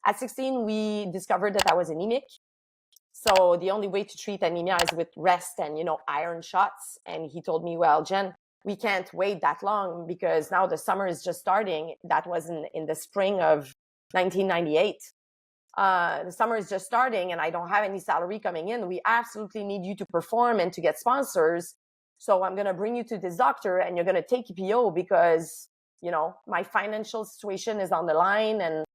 At 16, we discovered that I was anemic. So the only way to treat anemia is with rest and, iron shots. And he told me, well, Jen, we can't wait that long because now the summer is just starting. That was in the spring of 1998. The summer is just starting and I don't have any salary coming in. We absolutely need you to perform and to get sponsors. So I'm going to bring you to this doctor and you're going to take EPO because, my financial situation is on the line. And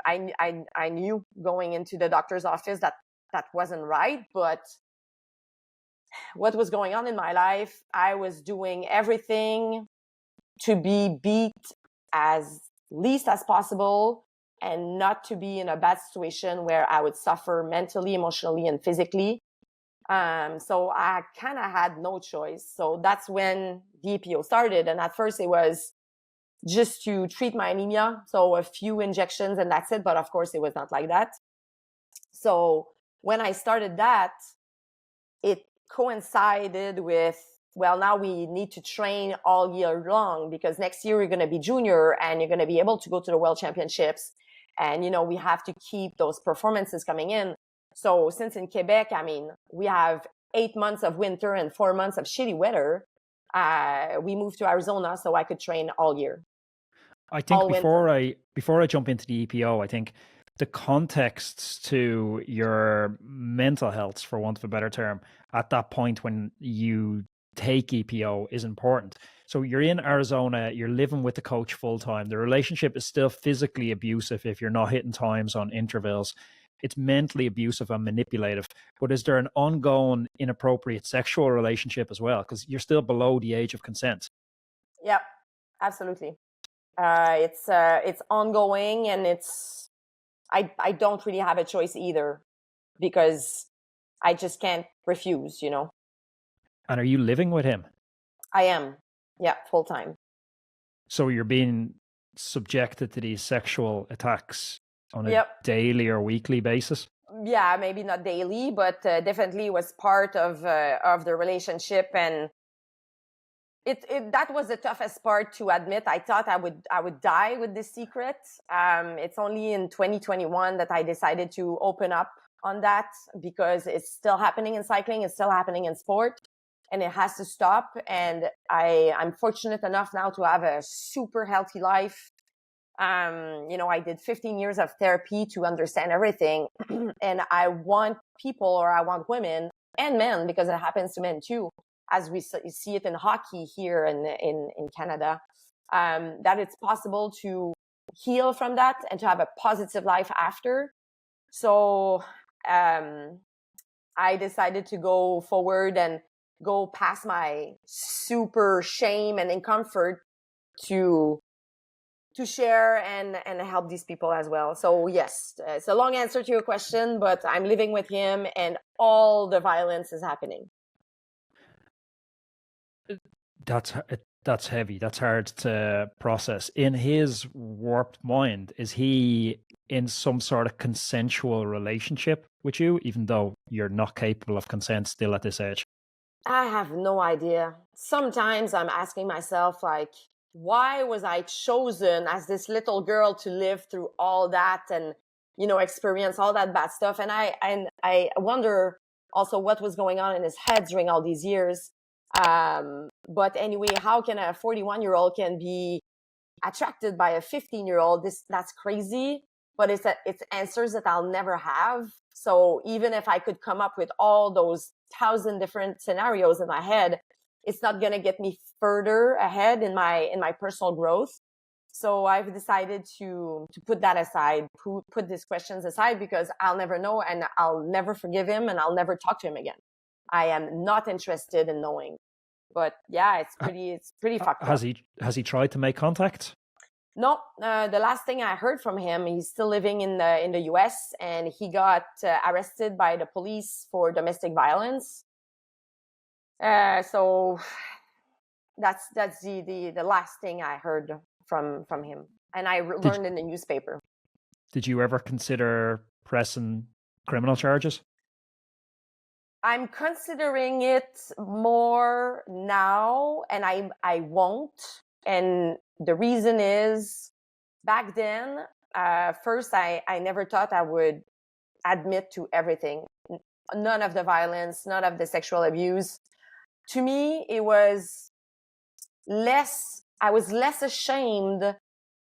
I knew going into the doctor's office that wasn't right. But what was going on in my life, I was doing everything to be beat as least as possible and not to be in a bad situation where I would suffer mentally, emotionally, and physically. So I kind of had no choice. So that's when the EPO started. And at first it was just to treat my anemia. So a few injections and that's it. But of course it was not like that. So when I started that, it coincided with, well, now we need to train all year long because next year you're going to be junior and you're going to be able to go to the World Championships. And, we have to keep those performances coming in. So since in Quebec, we have 8 months of winter and 4 months of shitty weather, we moved to Arizona so I could train all year. I think before I jump into the EPO, I think the context to your mental health, for want of a better term, at that point when you take EPO is important. So you're in Arizona, you're living with the coach full time. The relationship is still physically abusive if you're not hitting times on intervals. It's mentally abusive and manipulative. But is there an ongoing inappropriate sexual relationship as well? Because you're still below the age of consent. Yep, absolutely. It's ongoing and I don't really have a choice either because I just can't refuse, And are you living with him? I am. Yeah, full time. So you're being subjected to these sexual attacks on a daily or weekly basis? Yeah, maybe not daily, but definitely was part of the relationship, and that was the toughest part to admit. I thought I would die with this secret. It's only in 2021 that I decided to open up on that because it's still happening in cycling, it's still happening in sport, and it has to stop. And I'm fortunate enough now to have a super healthy life. I did 15 years of therapy to understand everything. And I want people, or I want women and men, because it happens to men too, as we see it in hockey here in Canada, that it's possible to heal from that and to have a positive life after. So I decided to go forward and go past my super shame and discomfort to share and help these people as well. So yes, it's a long answer to your question, but I'm living with him and all the violence is happening. That's heavy. That's hard to process. In his warped mind, is he in some sort of consensual relationship with you, even though you're not capable of consent still at this age? I have no idea. Sometimes I'm asking myself, like, why was I chosen as this little girl to live through all that and, experience all that bad stuff? And I wonder also what was going on in his head during all these years. But anyway, how can a 41-year-old can be attracted by a 15-year-old? That's crazy, but it's answers that I'll never have. So even if I could come up with all those 1,000 different scenarios in my head, it's not going to get me further ahead in my personal growth. So I've decided to put that aside, put these questions aside, because I'll never know and I'll never forgive him and I'll never talk to him again. I am not interested in knowing. But yeah, it's pretty fucked up. Has he tried to make contact? No, the last thing I heard from him, he's still living in the US, and he got arrested by the police for domestic violence. So that's the last thing I heard from him, and I learned in the newspaper. Did you ever consider pressing criminal charges? I'm considering it more now, and I won't. And the reason is, back then, first, I never thought I would admit to everything. None of the violence, none of the sexual abuse. To me, I was less ashamed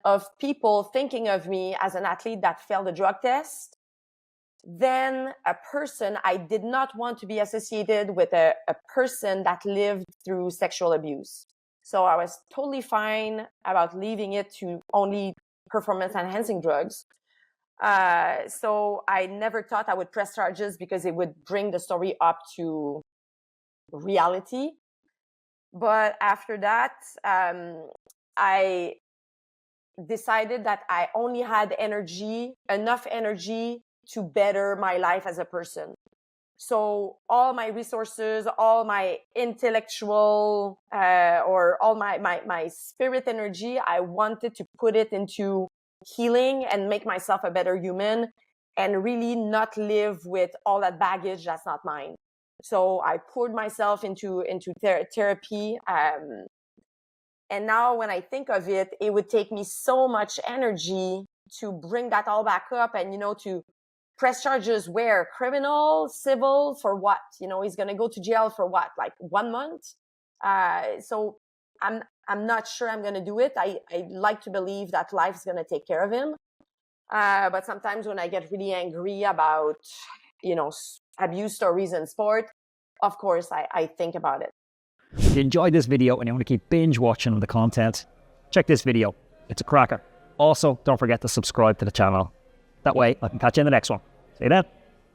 of people thinking of me as an athlete that failed a drug test than a person. I did not want to be associated with a person that lived through sexual abuse. So I was totally fine about leaving it to only performance enhancing drugs. So I never thought I would press charges because it would bring the story up to reality. But after that, I decided that I only had enough energy to better my life as a person. So all my resources, all my intellectual, or all my spirit energy, I wanted to put it into healing and make myself a better human and really not live with all that baggage that's not mine. So I poured myself into therapy. And now when I think of it, it would take me so much energy to bring that all back up and, to press charges where? Criminal, civil, for what? He's going to go to jail for what? Like 1 month? So I'm not sure I'm going to do it. I like to believe that life's going to take care of him. But sometimes when I get really angry about, abuse stories in sport, of course, I think about it. If you enjoyed this video and you want to keep binge watching the content, check this video. It's a cracker. Also, don't forget to subscribe to the channel. That way, I can catch you in the next one. See you then.